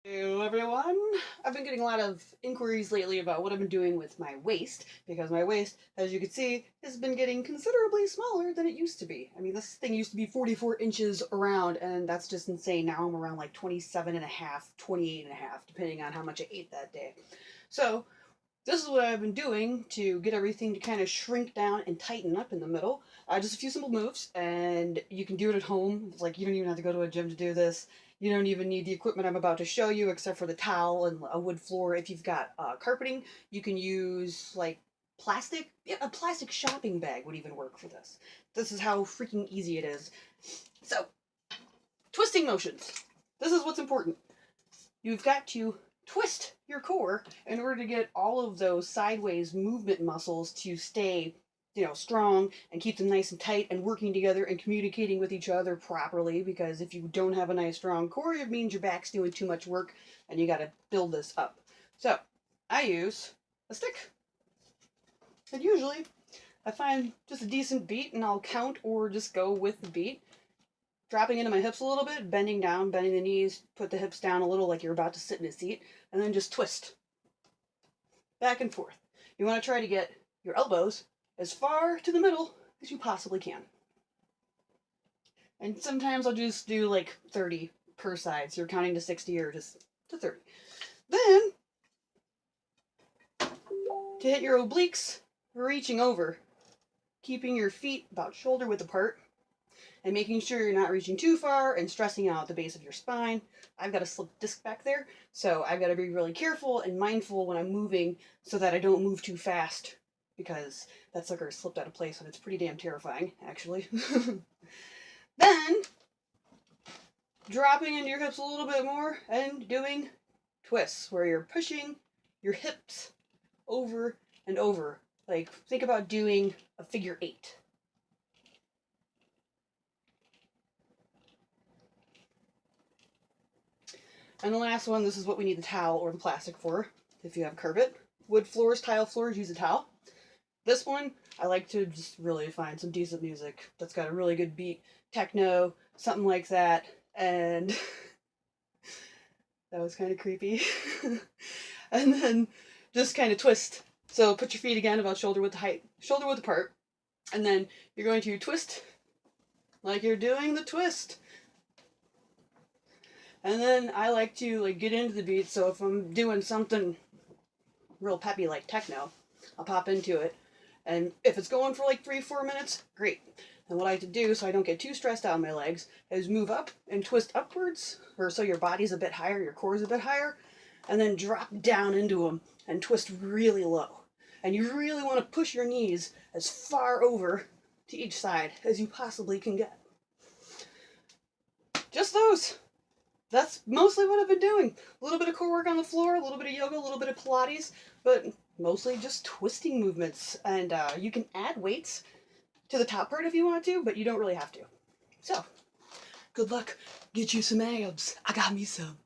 Hello everyone! I've been getting a lot of inquiries lately about what I've been doing with my waist, because my waist, as you can see, has been getting considerably smaller than it used to be. I mean, this thing used to be 44 inches around, and that's just insane. Now I'm around like 27 and a half, 28 and a half, depending on how much I ate that day. So, this is what I've been doing to get everything to kind of shrink down and tighten up in the middle. Just a few simple moves, and you can do it at home. It's like you don't even have to go to a gym to do this. You don't even need the equipment I'm about to show you, except for the towel and a wood floor. If you've got carpeting, you can use like plastic. Yeah, a plastic shopping bag would even work for this. This is how freaking easy it is. So, twisting motions. This is what's important. You've got to twist your core in order to get all of those sideways movement muscles to stay, strong and keep them nice and tight and working together and communicating with each other properly. Because if you don't have a nice strong core, it means your back's doing too much work and you got to build this up. So I use a stick. And usually I find just a decent beat and I'll count or just go with the beat. Dropping into my hips a little bit, bending down, bending the knees, put the hips down a little like you're about to sit in a seat, and then just twist. Back and forth. You want to try to get your elbows as far to the middle as you possibly can. And sometimes I'll just do like 30 per side, so you're counting to 60 or just to 30. Then, to hit your obliques, reaching over, keeping your feet about shoulder width apart, and making sure you're not reaching too far and stressing out the base of your spine. I've got a slip disc back there, so I've got to be really careful and mindful when I'm moving so that I don't move too fast, because that sucker slipped out of place and it's pretty damn terrifying, actually. Then, dropping into your hips a little bit more and doing twists, where you're pushing your hips over and over. Like, think about doing a figure 8. And the last one, this is what we need the towel or the plastic for, if you have carpet. Wood floors, tile floors, use a towel. This one, I like to just really find some decent music that's got a really good beat. Techno, something like that. And that was kind of creepy. And then just kind of twist. So put your feet again about shoulder width height, shoulder width apart. And then you're going to twist like you're doing the twist. And then I like to get into the beat, so if I'm doing something real peppy like techno, I'll pop into it. And if it's going for like 3-4 minutes, great. And what I like to do, so I don't get too stressed out on my legs, is move up and twist upwards, or so your body's a bit higher, your core's a bit higher, and then drop down into them and twist really low. And you really want to push your knees as far over to each side as you possibly can get. Just those. That's mostly what I've been doing. A little bit of core work on the floor, a little bit of yoga, a little bit of Pilates, but mostly just twisting movements. And you can add weights to the top part if you want to, but you don't really have to. So, good luck. Get you some abs. I got me some.